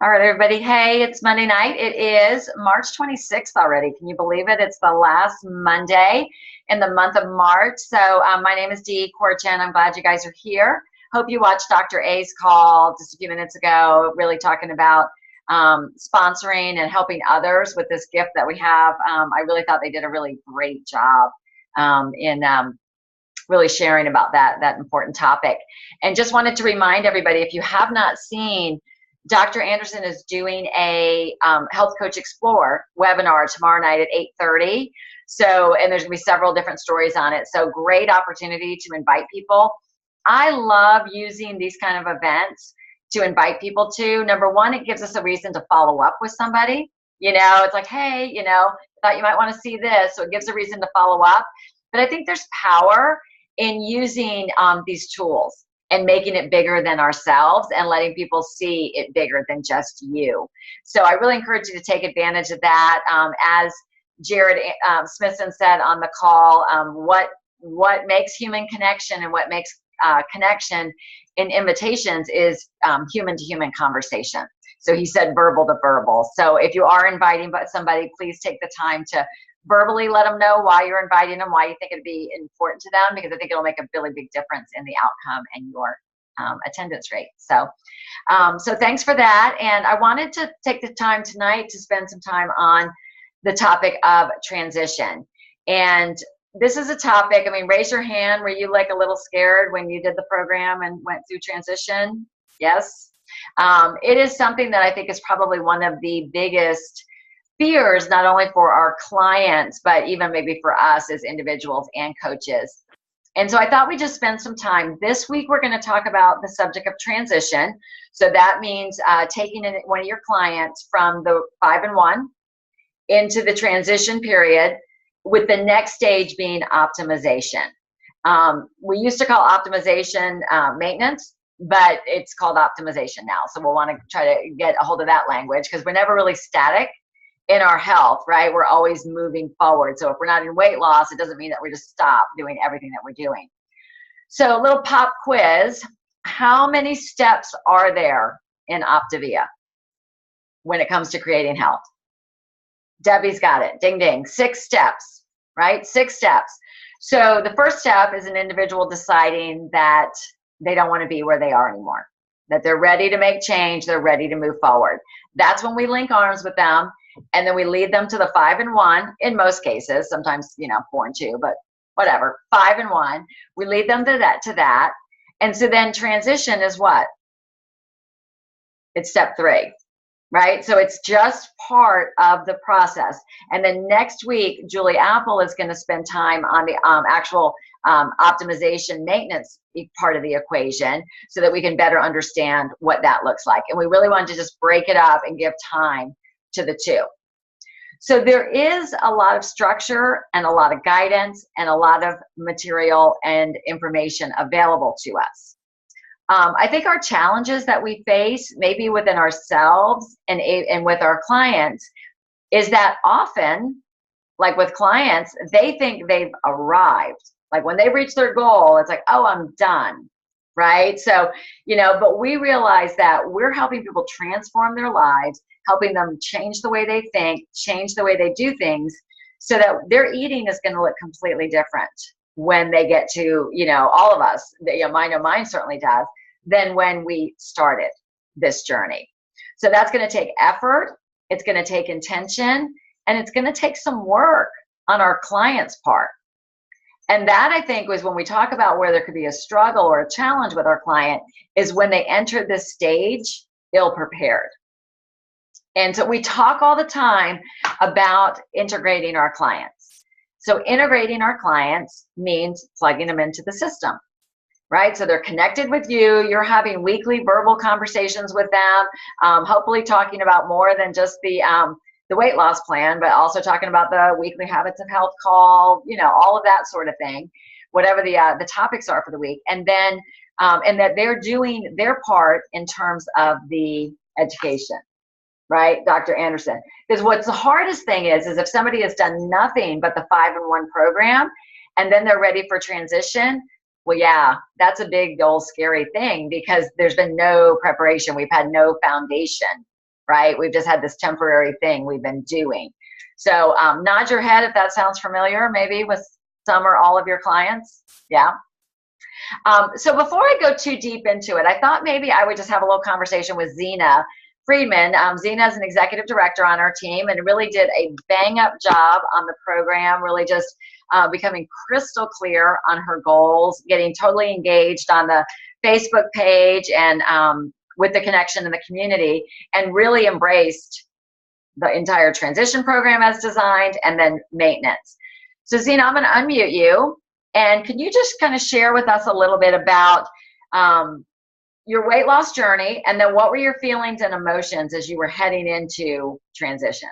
All right, everybody. Hey, it's Monday night. It is March 26th already. Can you believe it? It's the last Monday in the month of March. So my name is Dee Corchin. I'm glad you guys are here. Hope you watched Dr. A's call just a few minutes ago, really talking about sponsoring and helping others with this gift that we have. I really thought they did a really great job in really sharing about that important topic. And just wanted to remind everybody, if you have not seen, Dr. Anderson is doing a Health Coach Explore webinar tomorrow night at 8:30. So, and there's gonna be several different stories on it. So great opportunity to invite people. I love using these kind of events to invite people to. Number one, it gives us a reason to follow up with somebody. It's like, hey, thought you might want to see this. So it gives a reason to follow up. But I think there's power in using these tools and making it bigger than ourselves and letting people see it bigger than just you. So I really encourage you to take advantage of that. As Jared Smithson said on the call, what makes human connection and what makes connection in invitations is human to human conversation. So he said verbal to verbal. So if you are inviting somebody, please take the time to verbally let them know why you're inviting them, why you think it'd be important to them, because I think it'll make a really big difference in the outcome and your attendance rate. So thanks for that. And I wanted to take the time tonight to spend some time on the topic of transition. And this is a topic, raise your hand. Were you like a little scared when you did the program and went through transition? Yes. It is something that I think is probably one of the biggest fears, not only for our clients, but even maybe for us as individuals and coaches. And so I thought we'd just spend some time. This week, we're going to talk about the subject of transition. So that means taking one of your clients from the 5 and 1 into the transition period, with the next stage being optimization. We used to call optimization maintenance, but it's called optimization now. So we'll want to try to get a hold of that language, because we're never really static in our health, right? We're always moving forward. So if we're not in weight loss, it doesn't mean that we just stop doing everything that we're doing. So a little pop quiz. How many steps are there in Optavia when it comes to creating health? Debbie's got it. Ding, ding. 6 steps, right? 6 steps. So the first step is an individual deciding that they don't want to be where they are anymore, that they're ready to make change, they're ready to move forward. That's when we link arms with them. And then we lead them to the 5 and 1 in most cases, sometimes, 4 and 2, but whatever, 5 and 1. We lead them to that. And so then transition is what? It's step 3, right? So it's just part of the process. And then next week, Julie Apple is going to spend time on the actual optimization maintenance part of the equation, so that we can better understand what that looks like. And we really wanted to just break it up and give time to the 2. So there is a lot of structure and a lot of guidance and a lot of material and information available to us. I think our challenges that we face, maybe within ourselves and with our clients, is that often, like with clients, they think they've arrived. Like when they reach their goal, it's like, oh, I'm done, right? So, but we realize that we're helping people transform their lives, helping them change the way they think, change the way they do things, so that their eating is going to look completely different when they get to, all of us, I know mine certainly does, than when we started this journey. So that's going to take effort, it's going to take intention, and it's going to take some work on our client's part. And that, I think, was when we talk about where there could be a struggle or a challenge with our client, is when they enter this stage ill-prepared. And so we talk all the time about integrating our clients. So integrating our clients means plugging them into the system, right? So they're connected with you. You're having weekly verbal conversations with them, hopefully talking about more than just the weight loss plan, but also talking about the weekly habits of health call, all of that sort of thing, whatever the topics are for the week. And then, and that they're doing their part in terms of the education. Right, Dr. Anderson? Because what's the hardest thing is if somebody has done nothing but the 5 and 1 program, and then they're ready for transition, well, yeah, that's a big old scary thing, because there's been no preparation. We've had no foundation right? We've just had this temporary thing we've been doing. So nod your head if that sounds familiar, maybe with some or all of your clients. Yeah. So before I go too deep into it, I thought maybe I would just have a little conversation with Zena Friedman. Zena is an executive director on our team and really did a bang up job on the program, really just becoming crystal clear on her goals, getting totally engaged on the Facebook page and with the connection in the community, and really embraced the entire transition program as designed and then maintenance. So Zena, I'm going to unmute you. And can you just kind of share with us a little bit about your weight loss journey, and then what were your feelings and emotions as you were heading into transition?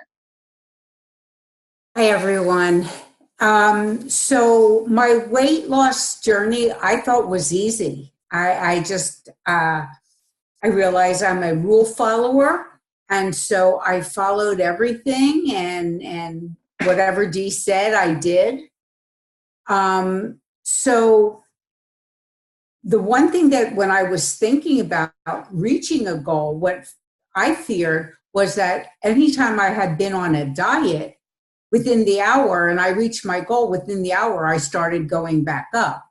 Hi, everyone. So my weight loss journey, I thought was easy. I realized I'm a rule follower. And so I followed everything, and whatever Dee said, I did. So the one thing that when I was thinking about reaching a goal, what I feared was that anytime I had been on a diet, within the hour, and I reached my goal within the hour, I started going back up.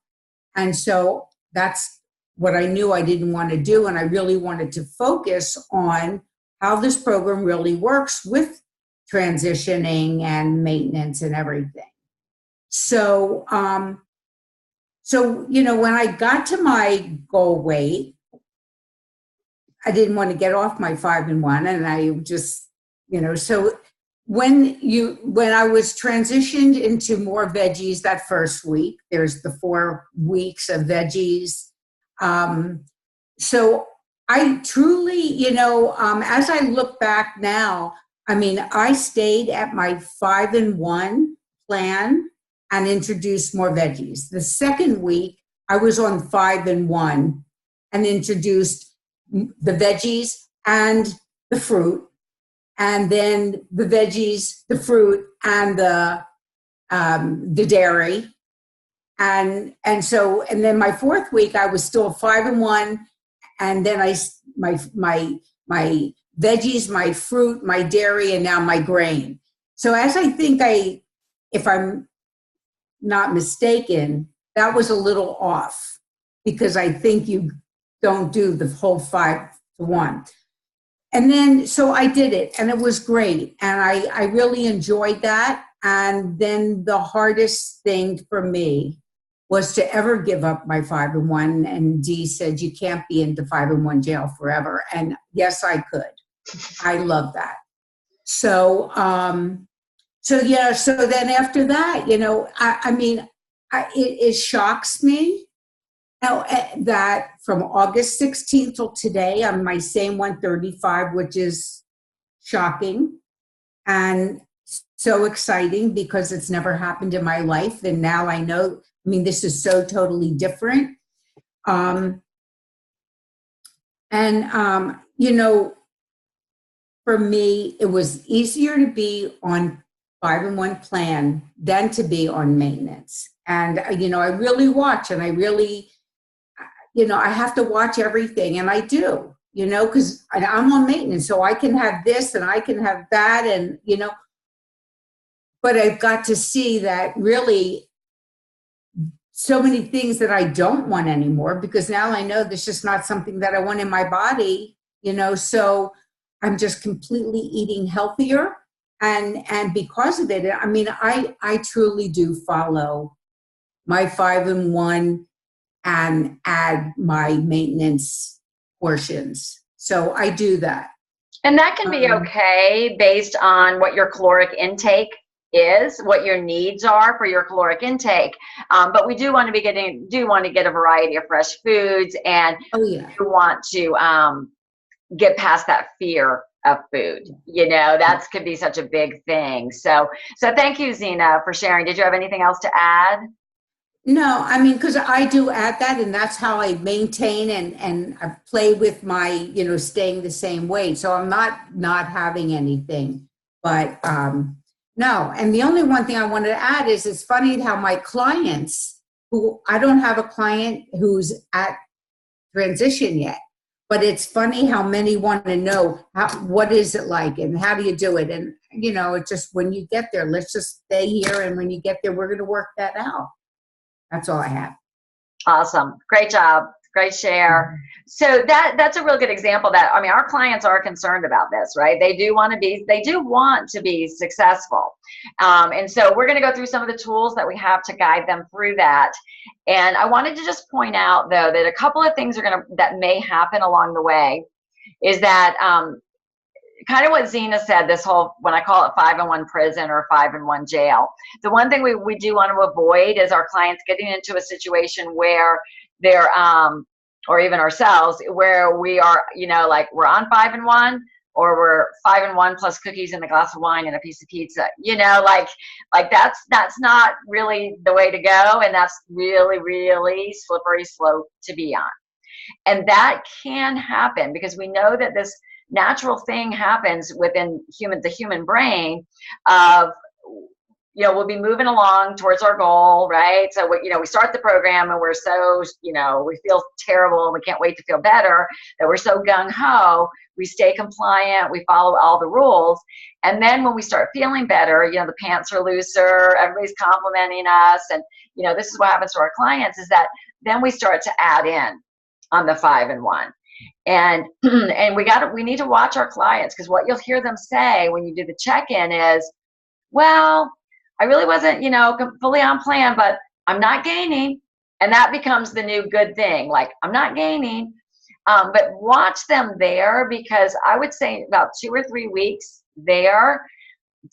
And so that's what I knew I didn't want to do. And I really wanted to focus on how this program really works with transitioning and maintenance and everything. So, when I got to my goal weight, I didn't want to get off my 5 and 1, and I just, so when I was transitioned into more veggies that first week, there's the 4 weeks of veggies. So I truly, as I look back now, I stayed at my 5 and 1 plan and introduced more veggies. The second week, I was on 5 and 1 and introduced the veggies and the fruit, and then the veggies, the fruit, and the dairy, and then my 4th week, I was still 5 and 1, and then my veggies, my fruit, my dairy, and now my grain. So as I think if I'm not mistaken, that was a little off, because I think you don't do the whole 5 to 1. And then, so I did it, and it was great. And I really enjoyed that. And then the hardest thing for me was to ever give up my 5 and 1. And Dee said, you can't be into 5 and 1 jail forever. And yes, I could. I love that. So then after that, it shocks me now that from August 16th till today, I'm my same 135, which is shocking and so exciting because it's never happened in my life. And now I know, this is so totally different. For me, it was easier to be on 5 and 1 plan than to be on maintenance. And, I really watch, and I really, I have to watch everything, and I do, because I'm on maintenance, so I can have this and I can have that, and, but I've got to see that really so many things that I don't want anymore, because now I know this is not something that I want in my body, so I'm just completely eating healthier. And because of it, I truly do follow my 5 and 1 and add my maintenance portions. So I do that. And that can be okay based on what your caloric intake is, what your needs are for your caloric intake. But we do want to get a variety of fresh foods, and you want to get past that fear of food. That could be such a big thing. So thank you, Zena, for sharing. Did you have anything else to add? No, because I do add that, and that's how I maintain and I play with my, staying the same weight. So I'm not having anything, but no. And the only one thing I wanted to add is it's funny how my clients, who I don't have a client who's at transition yet, but it's funny how many want to know what is it like and how do you do it. And, you know, it's just when you get there, let's just stay here. And when you get there, we're going to work that out. That's all I have. Awesome. Great job. Great share. So that's a real good example that, I mean, our clients are concerned about this, right? They do want to be successful. And so we're going to go through some of the tools that we have to guide them through that. And I wanted to just point out though, that a couple of things that may happen along the way is that, kind of what Zena said, this whole, when I call it 5-in-1 prison or 5-in-1 jail, the one thing we do want to avoid is our clients getting into a situation where they're, or even ourselves, where we are, you know, like we're on 5-in-1 or we're 5-in-1 plus cookies and a glass of wine and a piece of pizza, you know, like that's not really the way to go. And that's really, really slippery slope to be on. And that can happen because we know that this natural thing happens within the human brain of, you know, we'll be moving along towards our goal, right? So, we start the program and we're so, we feel terrible and we can't wait to feel better, that we're so gung-ho, we stay compliant, we follow all the rules. And then when we start feeling better, the pants are looser, everybody's complimenting us. And, this is what happens to our clients is that then we start to add in on the 5-in-1. And we need to watch our clients, because what you'll hear them say when you do the check-in is, well, I really wasn't, fully on plan, but I'm not gaining. And that becomes the new good thing. Like, I'm not gaining. But watch them there, because I would say about 2 or 3 weeks there,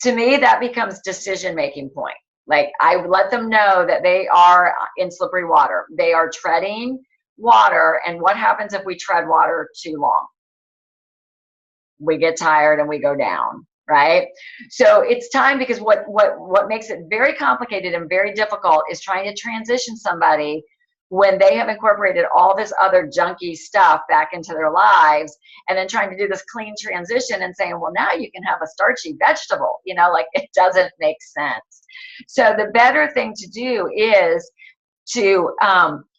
to me, that becomes decision-making point. Like, I would let them know that they are in slippery water. They are treading water. And what happens if we tread water too long? We get tired and we go down, right? So it's time, because what makes it very complicated and very difficult is trying to transition somebody when they have incorporated all this other junky stuff back into their lives, and then trying to do this clean transition and saying, well, now you can have a starchy vegetable, like it doesn't make sense. So the better thing to do is to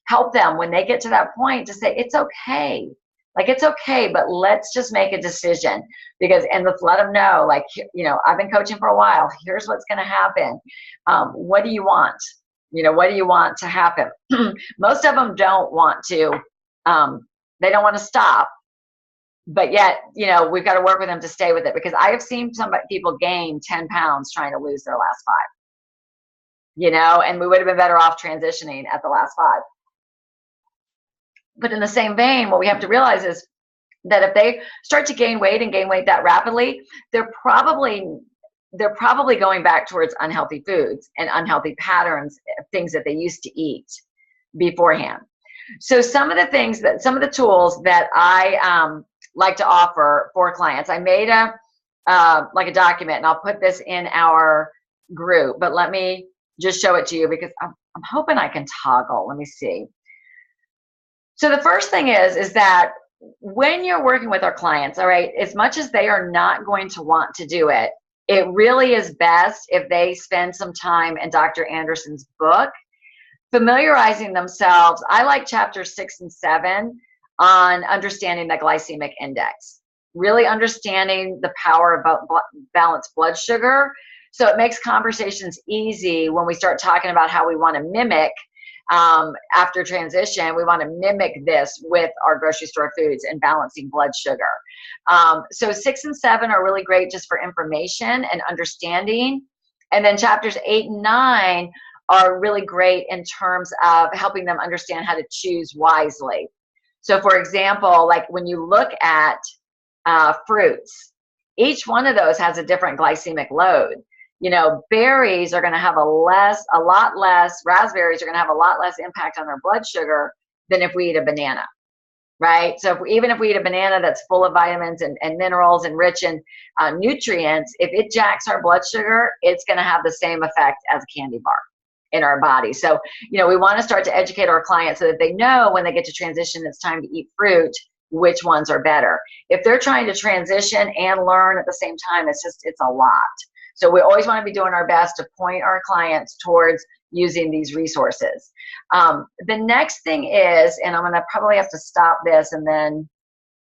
help them when they get to that point to say, it's okay. Like, it's okay, but let's just make a decision, and let's let them know, like, I've been coaching for a while. Here's what's going to happen. What do you want? What do you want to happen? Most of them don't want to, they don't want to stop, but yet, we've got to work with them to stay with it, because I have seen some people gain 10 pounds trying to lose their last 5, and we would have been better off transitioning at the last 5. But in the same vein, what we have to realize is that if they start to gain weight that rapidly, they're probably going back towards unhealthy foods and unhealthy patterns, things that they used to eat beforehand. So some of the tools that I like to offer for clients, I made a document, and I'll put this in our group, but let me just show it to you, because I'm hoping I can toggle. Let me see. So the first thing is that when you're working with our clients, all right, as much as they are not going to want to do it, it really is best if they spend some time in Dr. Anderson's book, familiarizing themselves. I like chapters 6 and 7 on understanding the glycemic index, really understanding the power of balanced blood sugar. So it makes conversations easy when we start talking about how we want to mimic after transition. We want to mimic this with our grocery store foods and balancing blood sugar. So 6 and 7 are really great just for information and understanding. And then chapters 8 and 9 are really great in terms of helping them understand how to choose wisely. So for example, like when you look at fruits, each one of those has a different glycemic load. Berries are going to have a lot less, raspberries are going to have a lot less impact on our blood sugar than if we eat a banana, right? So even if we eat a banana that's full of vitamins and minerals and rich in nutrients, if it jacks our blood sugar, it's going to have the same effect as a candy bar in our body. So, we want to start to educate our clients so that they know when they get to transition, it's time to eat fruit, which ones are better. If they're trying to transition and learn at the same time, it's a lot. So we always want to be doing our best to point our clients towards using these resources. The next thing is, and I'm going to probably have to stop this and then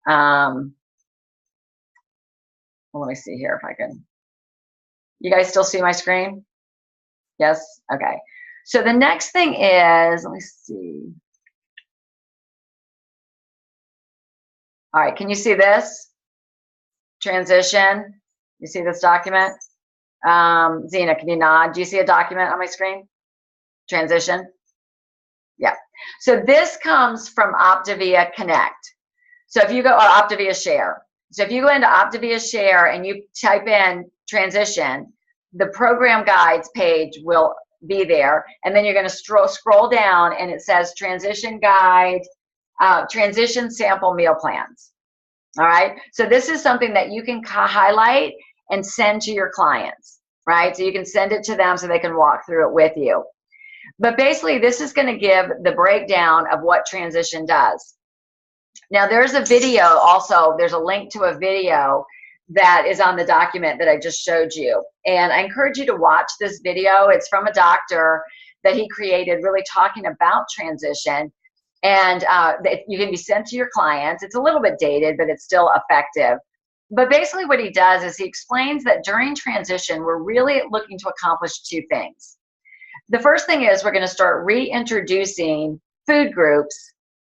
Well, let me see here if I can. You guys still see my screen? Yes? Okay. So the next thing is, let me see. All right, can you see this? Transition. You see this document? Zena, can you nod? Do you see a document on my screen? Transition? Yeah. So this comes from Optavia Connect. So if you go, or Optavia Share. So if you go into Optavia Share and you type in transition, the program guides page will be there. And then you're going to scroll down and it says transition guide, transition sample meal plans. All right. So this is something that you can highlight and send to your clients, right? So you can send it to them so they can walk through it with you. But basically, this is going to give the breakdown of what transition does. Now, there's a video also. There's a link to a video that is on the document that I just showed you. And I encourage you to watch this video. It's from a doctor that he created really talking about transition. And you can be sent to your clients. It's a little bit dated, but it's still effective. But basically what he does is he explains that during transition, we're really looking to accomplish two things. The first thing is we're going to start reintroducing food groups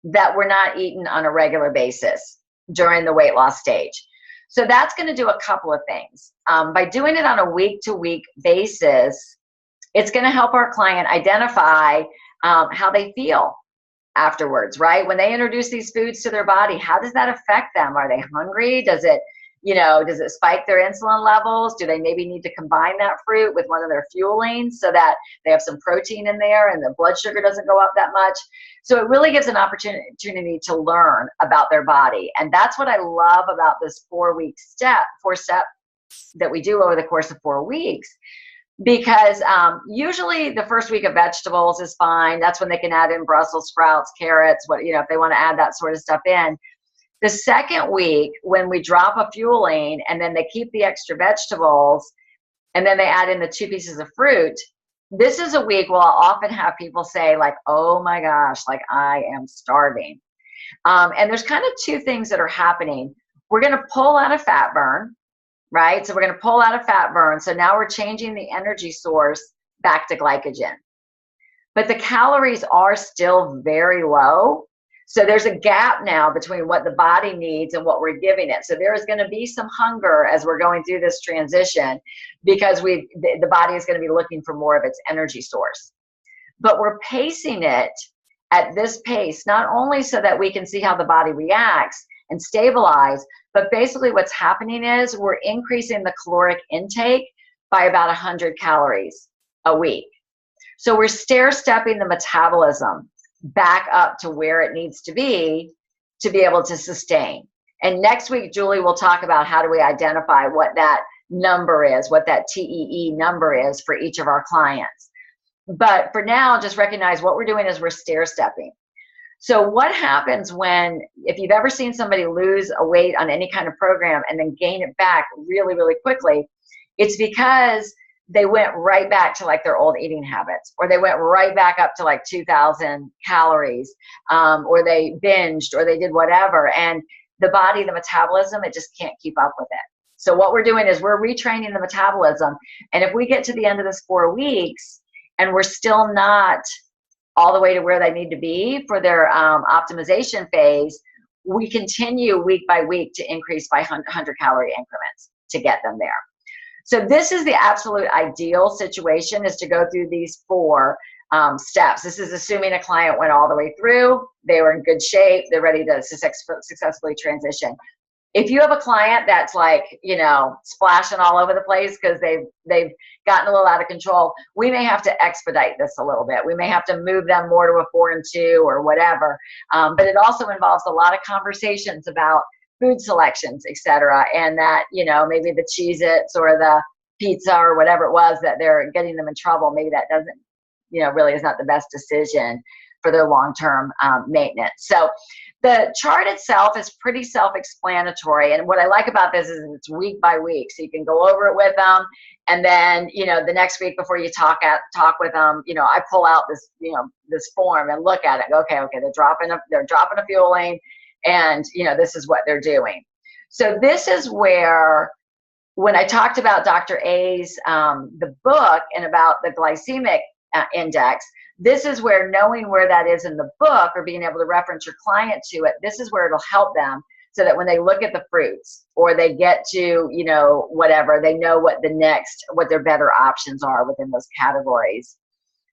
that were not eaten on a regular basis during the weight loss stage. So that's going to do a couple of things. By doing it on a week-to-week basis, it's going to help our client identify how they feel afterwards, right? When they introduce these foods to their body, how does that affect them? Are they hungry? Does it spike their insulin levels? Do they maybe need to combine that fruit with one of their fuelings so that they have some protein in there and the blood sugar doesn't go up that much? So it really gives an opportunity to learn about their body. And that's what I love about this 4 step that we do over the course of 4 weeks. Because usually the first week of vegetables is fine. That's when they can add in Brussels sprouts, carrots, if they want to add that sort of stuff in. The second week, when we drop a fueling and then they keep the extra vegetables and then they add in the 2 pieces of fruit, this is a week where I'll often have people say like, oh my gosh, like I am starving. And there's kind of 2 things that are happening. We're going to pull out a fat burn, right? So we're going to pull out a fat burn. So now we're changing the energy source back to glycogen. But the calories are still very low. So there's a gap now between what the body needs and what we're giving it. So there is going to be some hunger as we're going through this transition because the body is going to be looking for more of its energy source. But we're pacing it at this pace, not only so that we can see how the body reacts and stabilize, but basically what's happening is we're increasing the caloric intake by about 100 calories a week. So we're stair-stepping the metabolism back up to where it needs to be able to sustain. And next week, Julie will talk about how do we identify what that number is, what that TEE number is for each of our clients. But for now, just recognize what we're doing is we're stair-stepping. So what happens if you've ever seen somebody lose a weight on any kind of program and then gain it back really, really quickly, it's because they went right back to like their old eating habits, or they went right back up to like 2,000 calories, or they binged, or they did whatever. And the body, the metabolism, it just can't keep up with it. So what we're doing is we're retraining the metabolism. And if we get to the end of this 4 weeks and we're still not all the way to where they need to be for their optimization phase, we continue week by week to increase by 100 calorie increments to get them there. So this is the absolute ideal situation, is to go through these 4 steps. This is assuming a client went all the way through, they were in good shape, they're ready to successfully transition. If you have a client that's like, splashing all over the place because they've gotten a little out of control, we may have to expedite this a little bit. We may have to move them more to a 4 and 2 or whatever. But it also involves a lot of conversations about food selections, etc. And that, maybe the Cheez-Its or the pizza or whatever it was that they're getting them in trouble, maybe that doesn't, really is not the best decision for their long-term maintenance. So the chart itself is pretty self-explanatory. And what I like about this is it's week by week. So you can go over it with them. And then, the next week before you talk with them, I pull out this, this form and look at it. Okay, they're dropping a fueling. And, this is what they're doing. So this is where, when I talked about Dr. A's, the book, and about the glycemic index, this is where knowing where that is in the book, or being able to reference your client to it, this is where it'll help them, so that when they look at the fruits, or they get to, whatever, they know what their better options are within those categories.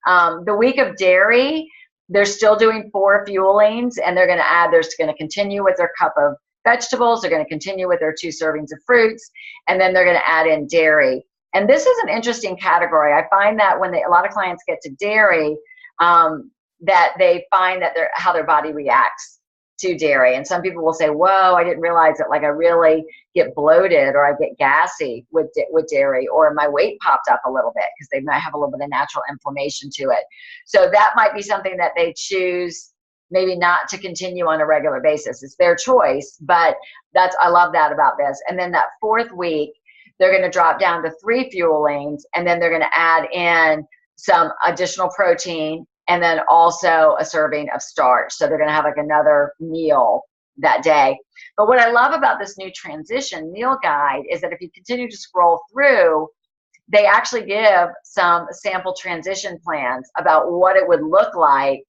The week of dairy, they're still doing 4 fuelings, and they're going to continue with their cup of vegetables. They're going to continue with their 2 servings of fruits, and then they're going to add in dairy. And this is an interesting category. I find that when a lot of clients get to dairy, that they find that how their body reacts to dairy. And some people will say, whoa, I didn't realize that, like, I really get bloated, or I get gassy with dairy, or my weight popped up a little bit, because they might have a little bit of natural inflammation to it. So that might be something that they choose maybe not to continue on a regular basis. It's their choice, but I love that about this. And then that 4th week, they're going to drop down to 3 fuelings, and then they're going to add in some additional protein, and then also a serving of starch. So they're going to have like another meal that day. But what I love about this new transition meal guide is that if you continue to scroll through, they actually give some sample transition plans about what it would look like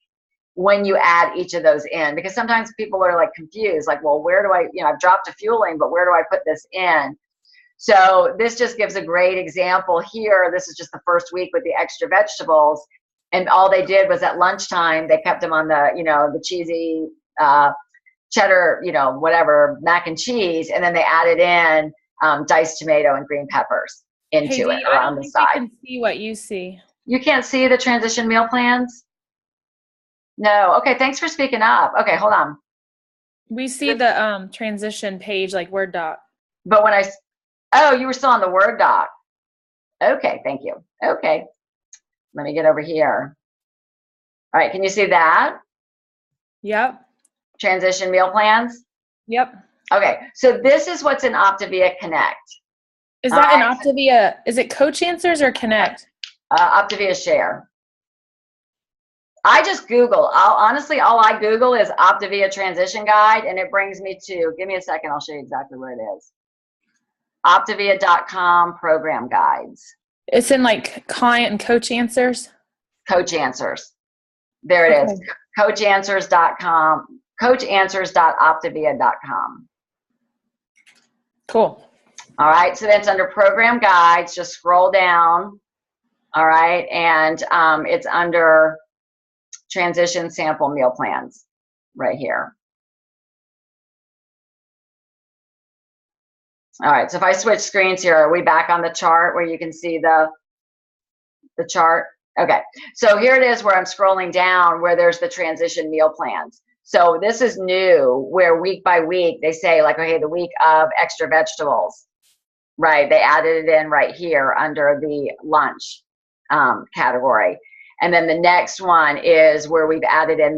when you add each of those in. Because sometimes people are like confused, like, well, where do I, I've dropped a fueling, but where do I put this in? So this just gives a great example here. This is just the 1st week with the extra vegetables. And all they did was at lunchtime, they kept them on the cheesy cheddar, whatever, mac and cheese. And then they added in diced tomato and green peppers into it, or on the side. I can see what you see. You can't see the transition meal plans? No. Okay. Thanks for speaking up. Okay. Hold on. We see the transition page, like Word doc. But when oh, you were still on the Word doc. Okay. Thank you. Okay. Let me get over here. All right. Can you see that? Yep. Transition meal plans? Yep. Okay. So this is what's in Optavia Connect. Is that an Optavia? Is it Coach Answers or Connect? Optavia Share. I just Google. Honestly, all I Google is Optavia Transition Guide, and it brings me to, give me a second, I'll show you exactly where it is. Optavia.com program guides. It's in like Client and Coach Answers? Coach Answers. There it is. CoachAnswers.com. CoachAnswers.optavia.com. Cool. All right. So that's under program guides. Just scroll down. All right. And it's under transition sample meal plans right here. All right. So if I switch screens here, are we back on the chart where you can see the chart? Okay. So here it is where I'm scrolling down, where there's the transition meal plans. So this is new, where week by week they say, like, okay, the week of extra vegetables, right? They added it in right here under the lunch category. And then the next one is where we've added in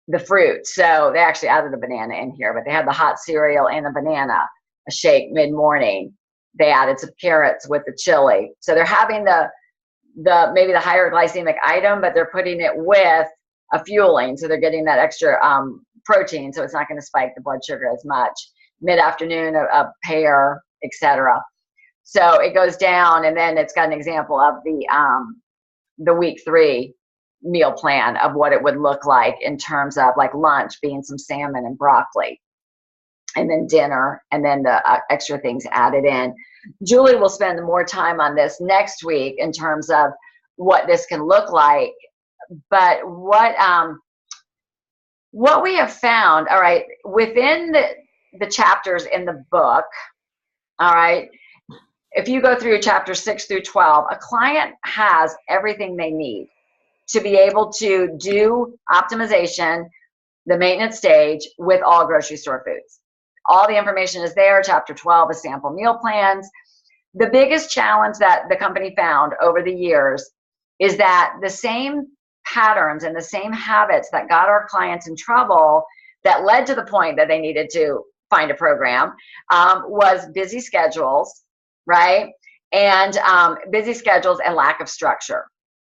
the fruit. So they actually added a banana in here, but they had the hot cereal and a banana, a shake mid-morning. They added some carrots with the chili. So they're having maybe the higher glycemic item, but they're putting it with a fueling. So they're getting that extra protein, so it's not going to spike the blood sugar as much. Mid-afternoon, a pear, etc. So it goes down, and then it's got an example of the week 3 meal plan of what it would look like in terms of like lunch being some salmon and broccoli, and then dinner, and then the extra things added in. Julie will spend more time on this next week in terms of what this can look like. But what we have found, all right, within the chapters in the book, all right, if you go through chapters 6 through 12, a client has everything they need to be able to do optimization, the maintenance stage, with all grocery store foods. All the information is there. Chapter 12 is sample meal plans. The biggest challenge that the company found over the years is that the same patterns and the same habits that got our clients in trouble, that led to the point that they needed to find a program, was busy schedules, right? And busy schedules and lack of structure,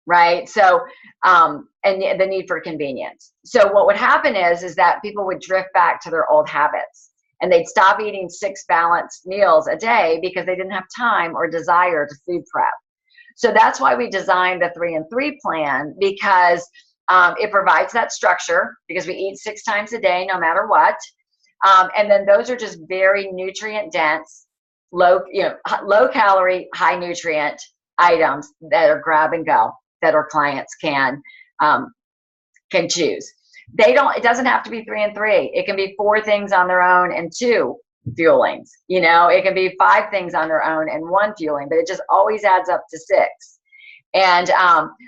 right? So, and the need for convenience. So what would happen is that people would drift back to their old habits, and they'd stop eating 6 balanced meals a day because they didn't have time or desire to food prep. So that's why we designed the 3 and 3 plan, because it provides that structure, because we eat 6 times a day, no matter what. And then those are just very nutrient dense, low calorie, high nutrient items that are grab and go that our clients can choose. It doesn't have to be 3 and 3. It can be 4 things on their own and 2 fuelings. It can be 5 things on their own and 1 fueling, but it just always adds up to 6. And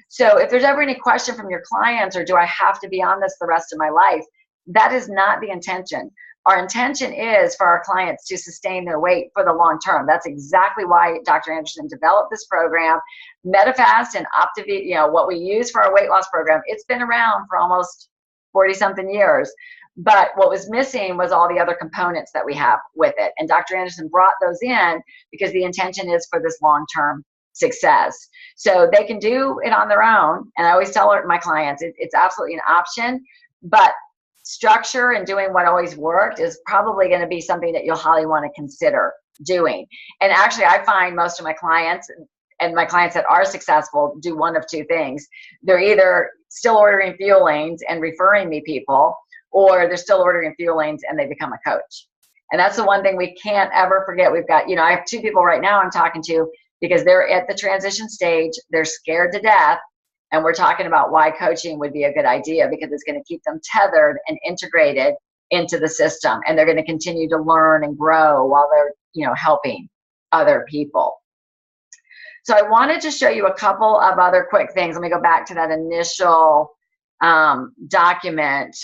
so if there's ever any question from your clients, or do I have to be on this the rest of my life? That is not the intention. Our intention is for our clients to sustain their weight for the long term. That's exactly why Dr. Anderson developed this program. Medifast and Optavia, what we use for our weight loss program, it's been around for almost 40-something years. But what was missing was all the other components that we have with it. And Dr. Anderson brought those in because the intention is for this long-term success. So they can do it on their own. And I always tell my clients, it's absolutely an option, but structure and doing what always worked is probably going to be something that you'll highly want to consider doing. And actually, I find most of my clients, and my clients that are successful, do one of 2 things. They're either still ordering fuelings and referring me people, or they're still ordering fuelings and they become a coach. And that's the one thing we can't ever forget. We've got, I have 2 people right now I'm talking to because they're at the transition stage. They're scared to death. And we're talking about why coaching would be a good idea, because it's going to keep them tethered and integrated into the system. And they're going to continue to learn and grow while they're, helping other people. So I wanted to show you a couple of other quick things. Let me go back to that initial document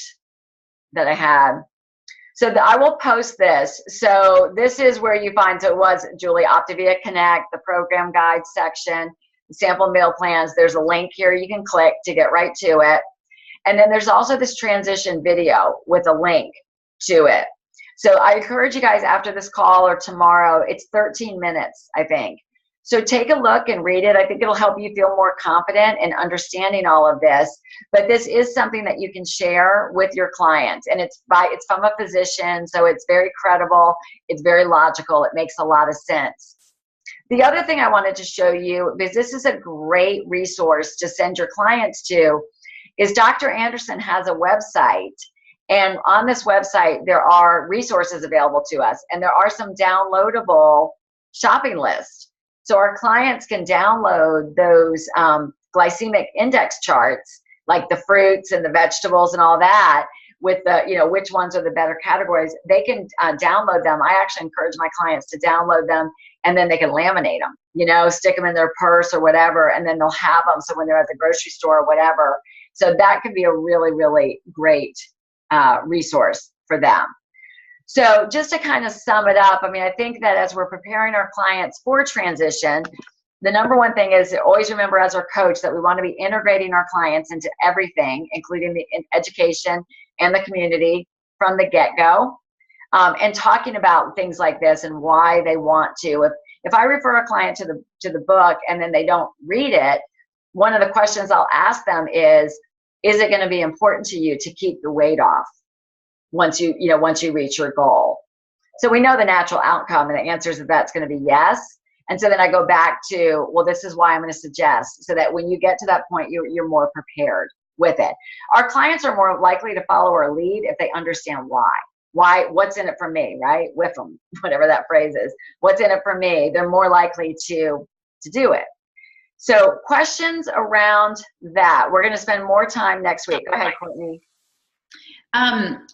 that I had. So I will post this. So this is where you find, so it was Julie, Optavia Connect, the program guide section, sample meal plans. There's a link here you can click to get right to it. And then there's also this transition video with a link to it. So I encourage you guys, after this call or tomorrow, it's 13 minutes, I think. So take a look and read it. I think it'll help you feel more confident in understanding all of this. But this is something that you can share with your clients. And it's from a physician, so it's very credible. It's very logical. It makes a lot of sense. The other thing I wanted to show you, because this is a great resource to send your clients to, is Dr. Anderson has a website. And on this website, there are resources available to us. And there are some downloadable shopping lists. So our clients can download those glycemic index charts, like the fruits and the vegetables and all that, with the, which ones are the better categories. They can download them. I actually encourage my clients to download them, and then they can laminate them, stick them in their purse or whatever, and then they'll have them. So when they're at the grocery store or whatever, so that could be a really, really great resource for them. So just to kind of sum it up, I think that as we're preparing our clients for transition, the number one thing is to always remember as our coach that we want to be integrating our clients into everything, including the education and the community from the get-go, and talking about things like this and why they want to. If I refer a client to the book and then they don't read it, one of the questions I'll ask them is it going to be important to you to keep the weight off once you reach your goal? So we know the natural outcome, and the answer is that's going to be yes. And so then I go back to, well, this is why I'm going to suggest, so that when you get to that point, you're more prepared with it. Our clients are more likely to follow our lead if they understand why. What's in it for me, right? With them, whatever that phrase is. What's in it for me? They're more likely to do it. So questions around that. We're going to spend more time next week. Go ahead, Courtney.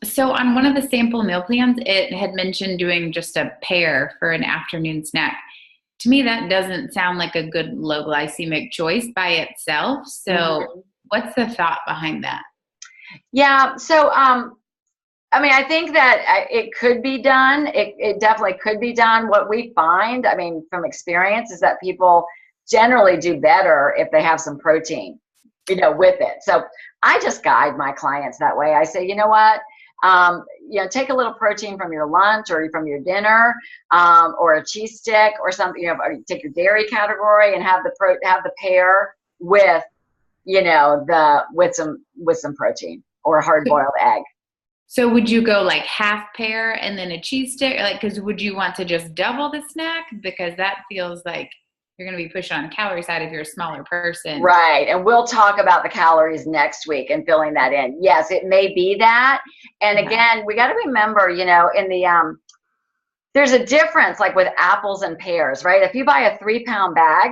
So on one of the sample meal plans, it had mentioned doing just a pear for an afternoon snack. To me, that doesn't sound like a good low glycemic choice by itself. So what's the thought behind that? Yeah. So, I think that it could be done. It definitely could be done. What we find, from experience, is that people generally do better if they have some protein, with it. So I just guide my clients that way. I say, you know what, take a little protein from your lunch or from your dinner, or a cheese stick or something. Or take your dairy category and have the pear with with some protein or a hard boiled egg. So would you go like half pear and then a cheese stick? Like, because would you want to just double the snack? Because that feels like you're going to be pushing on the calorie side if you're a smaller person. Right. And we'll talk about the calories next week and filling that in. Yes, it may be that. And again, we got to remember, in the, there's a difference like with apples and pears, right? If you buy a 3-pound bag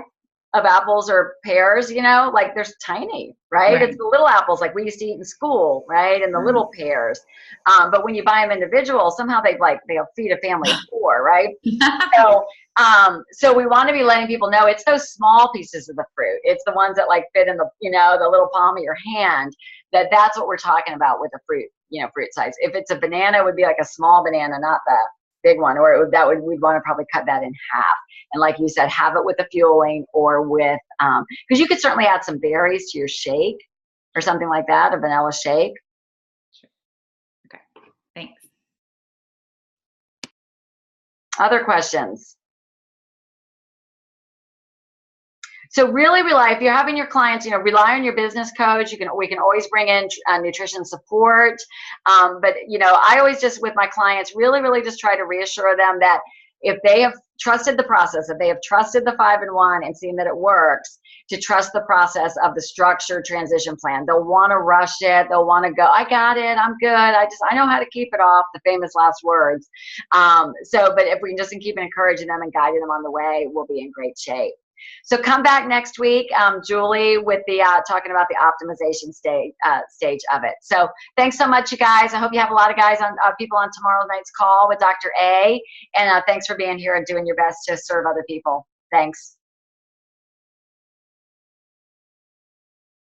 of apples or pears, like there's tiny, right? It's the little apples like we used to eat in school, right? And the little pears. But when you buy them individual, somehow they'll feed a family of 4, right? So we want to be letting people know it's those small pieces of the fruit. It's the ones that like fit in the, the little palm of your hand, that's what we're talking about with the fruit, fruit size. If it's a banana, it would be like a small banana, not the big one, or we'd want to probably cut that in half. And like you said, have it with a fueling or with, because you could certainly add some berries to your shake or something like that, a vanilla shake. Sure. Okay, thanks. Other questions? So really rely, if you're having your clients, rely on your business coach. We can always bring in nutrition support. But, I always just, with my clients, really just try to reassure them that if they have trusted the process, if they have trusted the 5-in-1 and seen that it works, to trust the process of the structured transition plan. They'll want to rush it. They'll want to go, I got it. I'm good. I know how to keep it off, the famous last words. But if we can just keep encouraging them and guiding them on the way, we'll be in great shape. So come back next week, Julie, with the talking about the optimization stage of it. So thanks so much, you guys. I hope you have a lot of people on tomorrow night's call with Dr. A. And thanks for being here and doing your best to serve other people. Thanks.